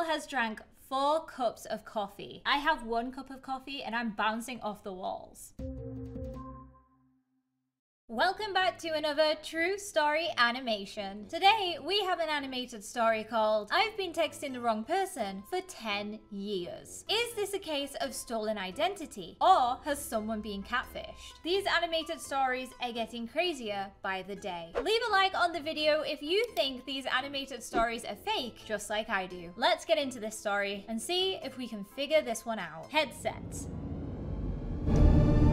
has drank 4 cups of coffee. I have 1 cup of coffee and I'm bouncing off the walls. Welcome back to another true story animation. Today, we have an animated story called I've Been Texting the Wrong Person for 10 Years. Is this a case of stolen identity, or has someone been catfished? These animated stories are getting crazier by the day. Leave a like on the video if you think these animated stories are fake, just like I do. Let's get into this story and see if we can figure this one out. Headset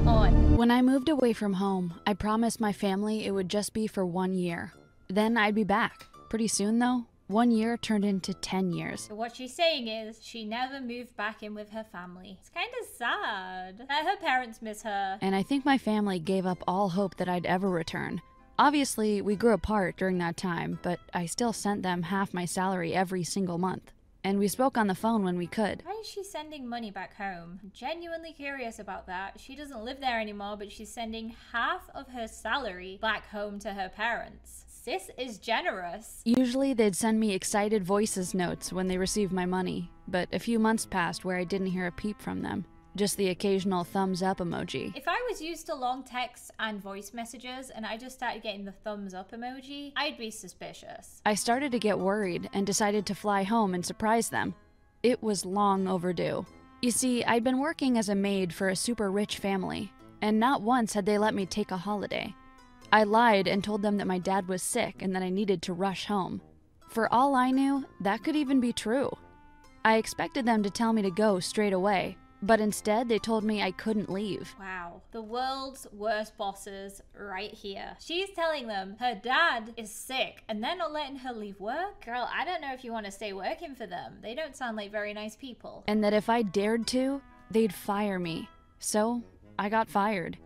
on. When I moved away from home, I promised my family it would just be for 1 year. Then I'd be back. Pretty soon though, 1 year turned into 10 years. So what she's saying is she never moved back in with her family. It's kind of sad that her parents miss her. And I think my family gave up all hope that I'd ever return. Obviously, we grew apart during that time, but I still sent them half my salary every single month. And we spoke on the phone when we could. Why is she sending money back home? I'm genuinely curious about that. She doesn't live there anymore, but she's sending half of her salary back home to her parents. Sis is generous. Usually they'd send me excited voices notes when they received my money, but a few months passed where I didn't hear a peep from them. Just the occasional thumbs up emoji. If I was used to long texts and voice messages and I just started getting the thumbs up emoji, I'd be suspicious. I started to get worried and decided to fly home and surprise them. It was long overdue. You see, I'd been working as a maid for a super rich family, and not once had they let me take a holiday. I lied and told them that my dad was sick and that I needed to rush home. For all I knew, that could even be true. I expected them to tell me to go straight away, but instead, they told me I couldn't leave. Wow. The world's worst bosses right here. She's telling them her dad is sick and they're not letting her leave work? Girl, I don't know if you want to stay working for them. They don't sound like very nice people. And that if I dared to, they'd fire me. So, I got fired.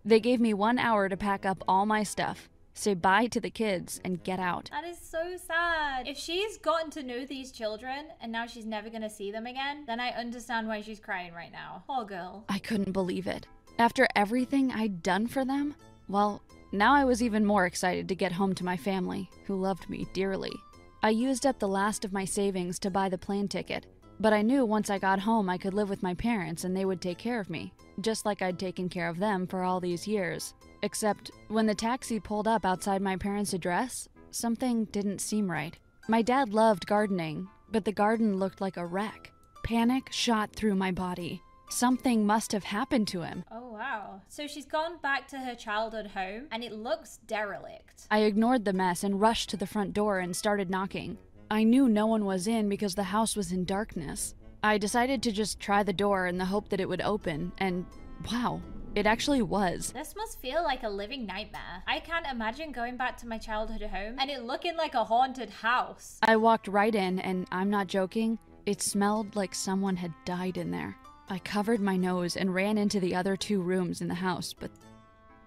They gave me 1 hour to pack up all my stuff, say bye to the kids, and get out. That is so sad. If she's gotten to know these children and now she's never gonna see them again, then I understand why she's crying right now. Poor girl. I couldn't believe it. After everything I'd done for them, well, now I was even more excited to get home to my family, who loved me dearly. I used up the last of my savings to buy the plane ticket, but I knew once I got home I could live with my parents and they would take care of me, just like I'd taken care of them for all these years. Except when the taxi pulled up outside my parents' address, something didn't seem right. My dad loved gardening, but the garden looked like a wreck. Panic shot through my body. Something must have happened to him. Oh wow. So she's gone back to her childhood home and it looks derelict. I ignored the mess and rushed to the front door and started knocking. I knew no one was in because the house was in darkness. I decided to just try the door in the hope that it would open, and wow. It actually was. This must feel like a living nightmare. I can't imagine going back to my childhood home and it looking like a haunted house. I walked right in and I'm not joking, it smelled like someone had died in there. I covered my nose and ran into the other 2 rooms in the house, but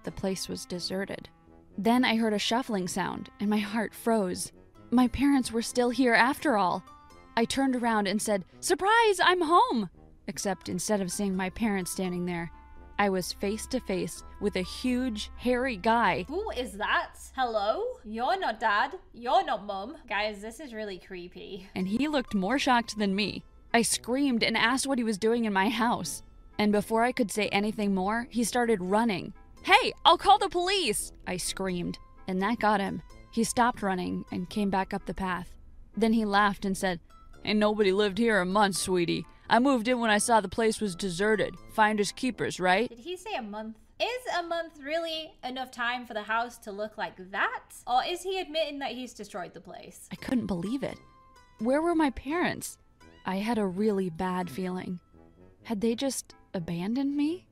the place was deserted. Then I heard a shuffling sound and my heart froze. My parents were still here after all. I turned around and said, "Surprise, I'm home!" Except instead of seeing my parents standing there, I was face to face with a huge, hairy guy. Who is that? Hello? You're not dad. You're not mum. Guys, this is really creepy. And he looked more shocked than me. I screamed and asked what he was doing in my house. And before I could say anything more, he started running. "Hey, I'll call the police!" I screamed. And that got him. He stopped running and came back up the path. Then he laughed and said, "Ain't nobody lived here in months, sweetie. I moved in when I saw the place was deserted. Finders keepers, right?" Did he say a month? Is a month really enough time for the house to look like that? Or is he admitting that he's destroyed the place? I couldn't believe it. Where were my parents? I had a really bad feeling. Had they just abandoned me?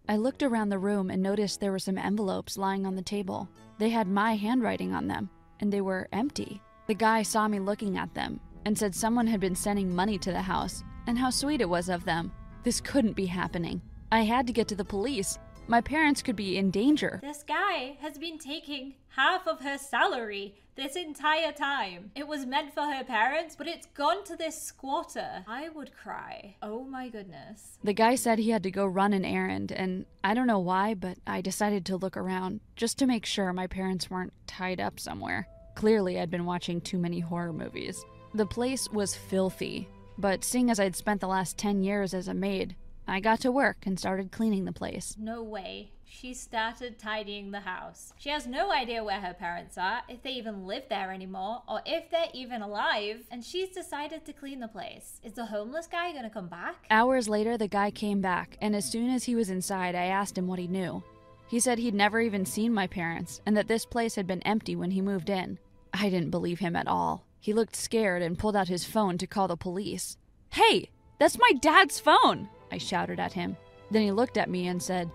I looked around the room and noticed there were some envelopes lying on the table. They had my handwriting on them, and they were empty. The guy saw me looking at them and said someone had been sending money to the house, and how sweet it was of them. This couldn't be happening. I had to get to the police. My parents could be in danger. This guy has been taking half of her salary this entire time. It was meant for her parents, but it's gone to this squatter. I would cry. Oh my goodness. The guy said he had to go run an errand, and I don't know why, but I decided to look around just to make sure my parents weren't tied up somewhere. Clearly, I'd been watching too many horror movies. The place was filthy. But seeing as I'd spent the last 10 years as a maid, I got to work and started cleaning the place. No way. She started tidying the house. She has no idea where her parents are, if they even live there anymore, or if they're even alive, and she's decided to clean the place. Is the homeless guy gonna come back? Hours later, the guy came back, and as soon as he was inside, I asked him what he knew. He said he'd never even seen my parents, and that this place had been empty when he moved in. I didn't believe him at all. He looked scared and pulled out his phone to call the police. "Hey, that's my dad's phone!" I shouted at him. Then he looked at me and said,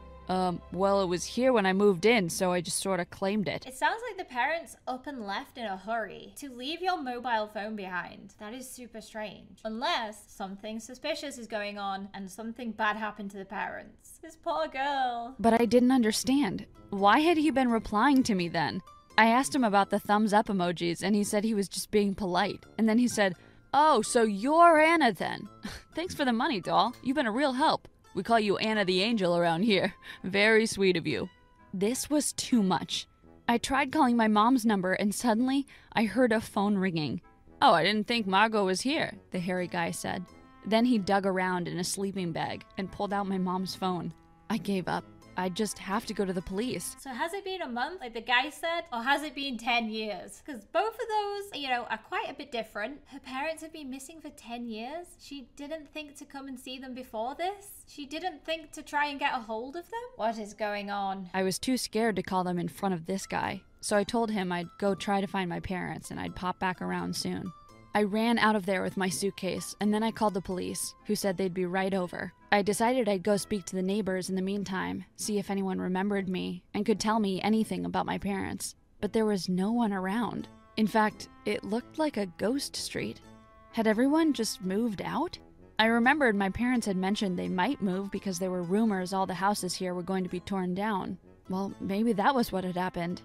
well, it was here when I moved in, so I just sort of claimed it. It sounds like the parents up and left in a hurry to leave your mobile phone behind. That is super strange. Unless something suspicious is going on and something bad happened to the parents. This poor girl. But I didn't understand. Why had he been replying to me then? I asked him about the thumbs up emojis, and he said he was just being polite. And then he said, "Oh, so you're Anna then. Thanks for the money, doll. You've been a real help. We call you Anna the Angel around here. Very sweet of you." This was too much. I tried calling my mom's number, and suddenly I heard a phone ringing. "Oh, I didn't think Margot was here," the hairy guy said. Then he dug around in a sleeping bag and pulled out my mom's phone. I gave up. I'd just have to go to the police. So has it been a month, like the guy said, or has it been 10 years? Because both of those, are quite a bit different. Her parents have been missing for 10 years. She didn't think to come and see them before this. She didn't think to try and get a hold of them. What is going on? I was too scared to call them in front of this guy, so I told him I'd go try to find my parents and I'd pop back around soon. I ran out of there with my suitcase, and then I called the police, who said they'd be right over. I decided I'd go speak to the neighbors in the meantime, see if anyone remembered me, and could tell me anything about my parents. But there was no one around. In fact, it looked like a ghost street. Had everyone just moved out? I remembered my parents had mentioned they might move because there were rumors all the houses here were going to be torn down. Well, maybe that was what had happened.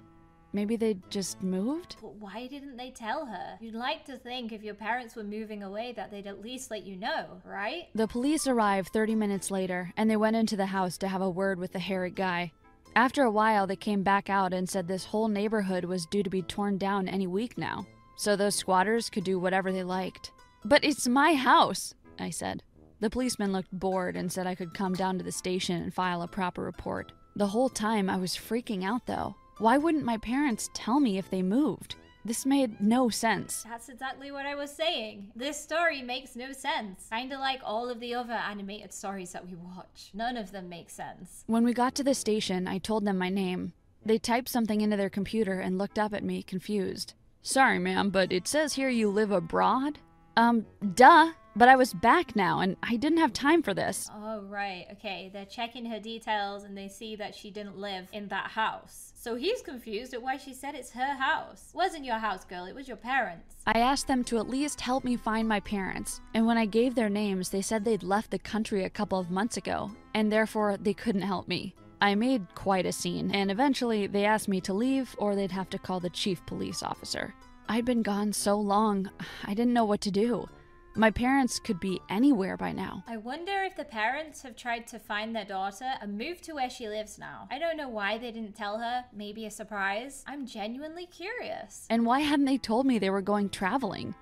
Maybe they just moved? But why didn't they tell her? You'd like to think if your parents were moving away that they'd at least let you know, right? The police arrived 30 minutes later, and they went into the house to have a word with the hairy guy. After a while, they came back out and said this whole neighborhood was due to be torn down any week now, so those squatters could do whatever they liked. "But it's my house," I said. The policeman looked bored and said I could come down to the station and file a proper report. The whole time I was freaking out, though. Why wouldn't my parents tell me if they moved? This made no sense. That's exactly what I was saying. This story makes no sense. Kinda like all of the other animated stories that we watch. None of them make sense. When we got to the station, I told them my name. They typed something into their computer and looked up at me, confused. "Sorry, ma'am, but it says here you live abroad?" Duh. But I was back now, and I didn't have time for this. Oh, right. Okay, they're checking her details, and they see that she didn't live in that house. So he's confused at why she said it's her house. It wasn't your house, girl. It was your parents. I asked them to at least help me find my parents, and when I gave their names, they said they'd left the country a couple of months ago, and therefore they couldn't help me. I made quite a scene, and eventually they asked me to leave, or they'd have to call the chief police officer. I'd been gone so long, I didn't know what to do. My parents could be anywhere by now. I wonder if the parents have tried to find their daughter and move to where she lives now. I don't know why they didn't tell her. Maybe a surprise. I'm genuinely curious. And why hadn't they told me they were going traveling?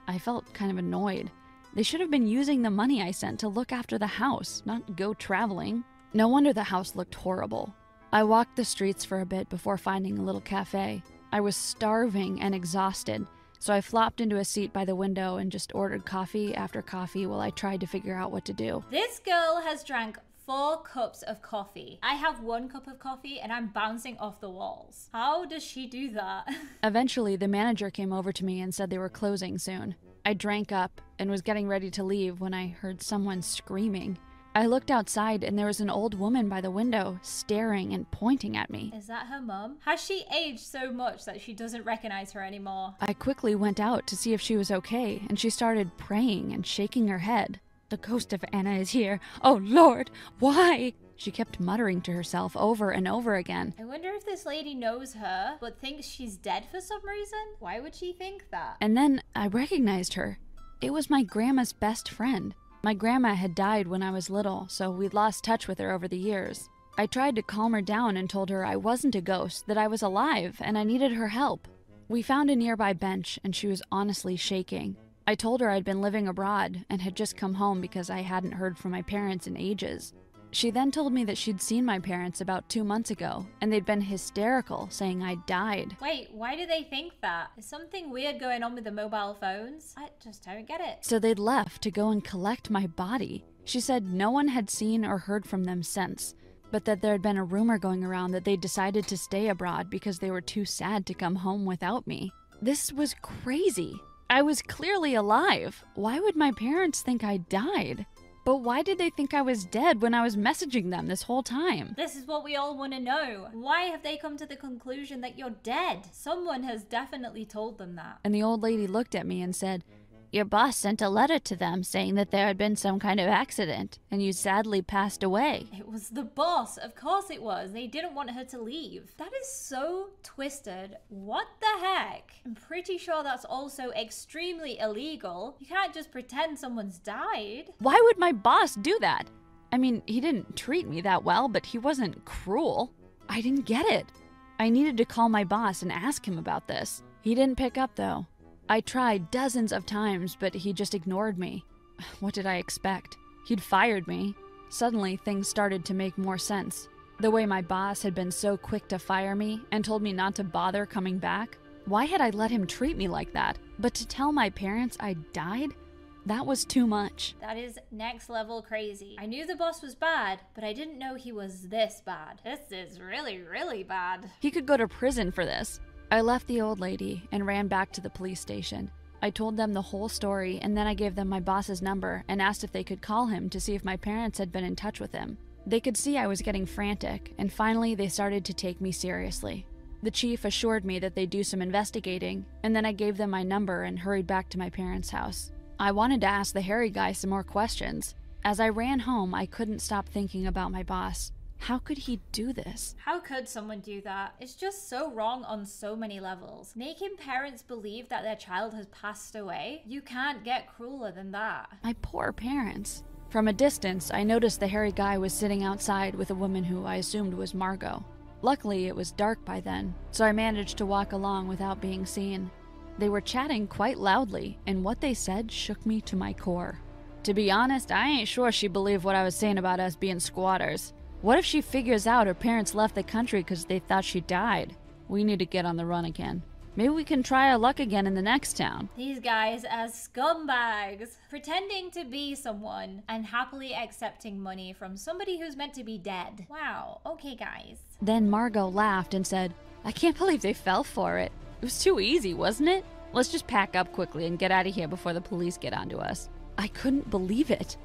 I felt kind of annoyed. They should have been using the money I sent to look after the house, not go traveling. No wonder the house looked horrible. I walked the streets for a bit before finding a little cafe. I was starving and exhausted, so I flopped into a seat by the window and just ordered coffee after coffee while I tried to figure out what to do. This girl has drank 4 cups of coffee. I have 1 cup of coffee and I'm bouncing off the walls. How does she do that? Eventually, the manager came over to me and said they were closing soon. I drank up and was getting ready to leave when I heard someone screaming. I looked outside and there was an old woman by the window, staring and pointing at me. Is that her mum? Has she aged so much that she doesn't recognize her anymore? I quickly went out to see if she was okay, and she started praying and shaking her head. "The ghost of Anna is here. Oh Lord, why?" She kept muttering to herself over and over again. I wonder if this lady knows her, but thinks she's dead for some reason? Why would she think that? And then I recognized her. It was my grandma's best friend. My grandma had died when I was little, so we'd lost touch with her over the years. I tried to calm her down and told her I wasn't a ghost, that I was alive, and I needed her help. We found a nearby bench, and she was honestly shaking. I told her I'd been living abroad and had just come home because I hadn't heard from my parents in ages. She then told me that she'd seen my parents about 2 months ago, and they'd been hysterical, saying I died. Wait, why do they think that? Is something weird going on with the mobile phones? I just don't get it. So they'd left to go and collect my body. She said no one had seen or heard from them since, but that there had been a rumor going around that they decided to stay abroad because they were too sad to come home without me. This was crazy. I was clearly alive. Why would my parents think I died? But why did they think I was dead when I was messaging them this whole time? This is what we all want to know. Why have they come to the conclusion that you're dead? Someone has definitely told them that. And the old lady looked at me and said, "Your boss sent a letter to them saying that there had been some kind of accident and you sadly passed away." It was the boss. Of course it was. They didn't want her to leave. That is so twisted. What the heck? I'm pretty sure that's also extremely illegal. You can't just pretend someone's died. Why would my boss do that? I mean, he didn't treat me that well, but he wasn't cruel. I didn't get it. I needed to call my boss and ask him about this. He didn't pick up though. I tried dozens of times, but he just ignored me. What did I expect? He'd fired me. Suddenly, things started to make more sense. The way my boss had been so quick to fire me and told me not to bother coming back. Why had I let him treat me like that? But to tell my parents I died? That was too much. That is next level crazy. I knew the boss was bad, but I didn't know he was this bad. This is really, really bad. He could go to prison for this. I left the old lady and ran back to the police station. I told them the whole story, and then I gave them my boss's number and asked if they could call him to see if my parents had been in touch with him. They could see I was getting frantic, and finally they started to take me seriously. The chief assured me that they'd do some investigating, and then I gave them my number and hurried back to my parents' house. I wanted to ask the hairy guy some more questions. As I ran home, I couldn't stop thinking about my boss. How could he do this? How could someone do that? It's just so wrong on so many levels. Making parents believe that their child has passed away? You can't get crueler than that. My poor parents. From a distance, I noticed the hairy guy was sitting outside with a woman who I assumed was Margot. Luckily, it was dark by then, so I managed to walk along without being seen. They were chatting quite loudly, and what they said shook me to my core. To be honest, I ain't sure she believed what I was saying about us being squatters. What if she figures out her parents left the country because they thought she died? We need to get on the run again. Maybe we can try our luck again in the next town. These guys are scumbags, pretending to be someone and happily accepting money from somebody who's meant to be dead. Wow, okay guys. Then Margot laughed and said, "I can't believe they fell for it. It was too easy, wasn't it? Let's just pack up quickly and get out of here before the police get onto us." I couldn't believe it.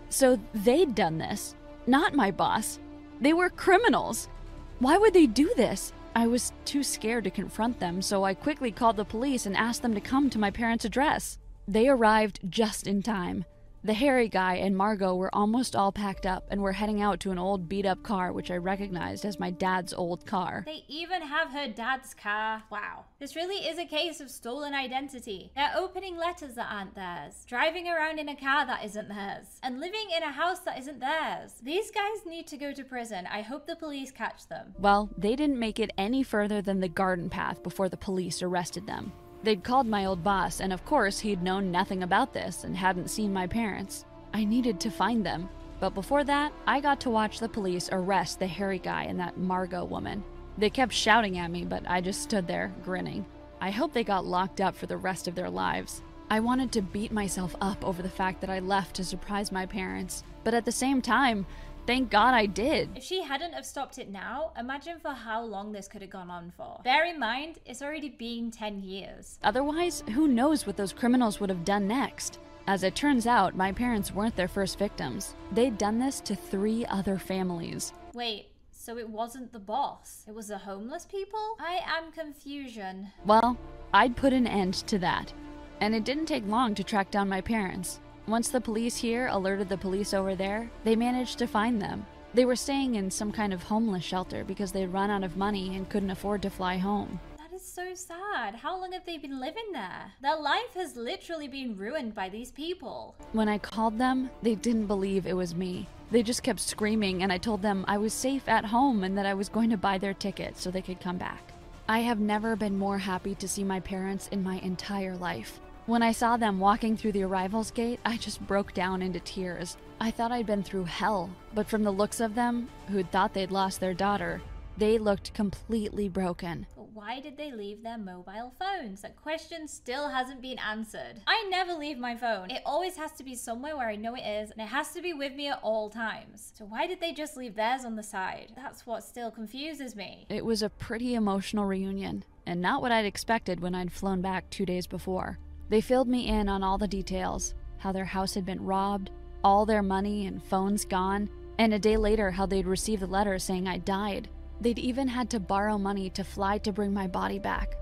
So they'd done this. Not my boss. They were criminals. Why would they do this? I was too scared to confront them, so I quickly called the police and asked them to come to my parents' address. They arrived just in time. The hairy guy and Margot were almost all packed up and were heading out to an old beat-up car which I recognized as my dad's old car. They even have her dad's car. Wow. This really is a case of stolen identity. They're opening letters that aren't theirs, driving around in a car that isn't theirs, and living in a house that isn't theirs. These guys need to go to prison. I hope the police catch them. Well, they didn't make it any further than the garden path before the police arrested them. They'd called my old boss, and of course he'd known nothing about this and hadn't seen my parents. I needed to find them. But before that, I got to watch the police arrest the hairy guy and that Margot woman. They kept shouting at me, but I just stood there, grinning. I hope they got locked up for the rest of their lives. I wanted to beat myself up over the fact that I left to surprise my parents, but at the same time, thank God I did. If she hadn't have stopped it now, imagine for how long this could have gone on for. Bear in mind, it's already been 10 years. Otherwise, who knows what those criminals would have done next? As it turns out, my parents weren't their first victims. They'd done this to 3 other families. Wait, so it wasn't the boss? It was the homeless people? I am confusion. Well, I'd put an end to that. And it didn't take long to track down my parents. Once the police here alerted the police over there, they managed to find them. They were staying in some kind of homeless shelter because they'd run out of money and couldn't afford to fly home. That is so sad. How long have they been living there? Their life has literally been ruined by these people. When I called them, they didn't believe it was me. They just kept screaming, and I told them I was safe at home and that I was going to buy their ticket so they could come back. I have never been more happy to see my parents in my entire life. When I saw them walking through the arrivals gate, I just broke down into tears. I thought I'd been through hell, but from the looks of them, who'd thought they'd lost their daughter, they looked completely broken. But why did they leave their mobile phones? That question still hasn't been answered. I never leave my phone. It always has to be somewhere where I know it is, and it has to be with me at all times. So why did they just leave theirs on the side? That's what still confuses me. It was a pretty emotional reunion, and not what I'd expected when I'd flown back 2 days before. They filled me in on all the details, how their house had been robbed, all their money and phones gone, and a day later how they'd received a letter saying I died. They'd even had to borrow money to fly to bring my body back.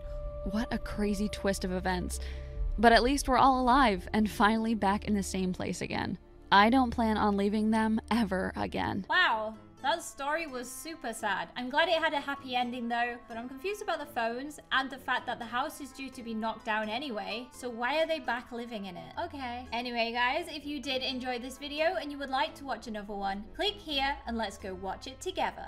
What a crazy twist of events. But at least we're all alive and finally back in the same place again. I don't plan on leaving them ever again. Wow. That story was super sad. I'm glad it had a happy ending though, but I'm confused about the phones and the fact that the house is due to be knocked down anyway. So why are they back living in it? Okay. Anyway guys, if you did enjoy this video and you would like to watch another one, click here and let's go watch it together.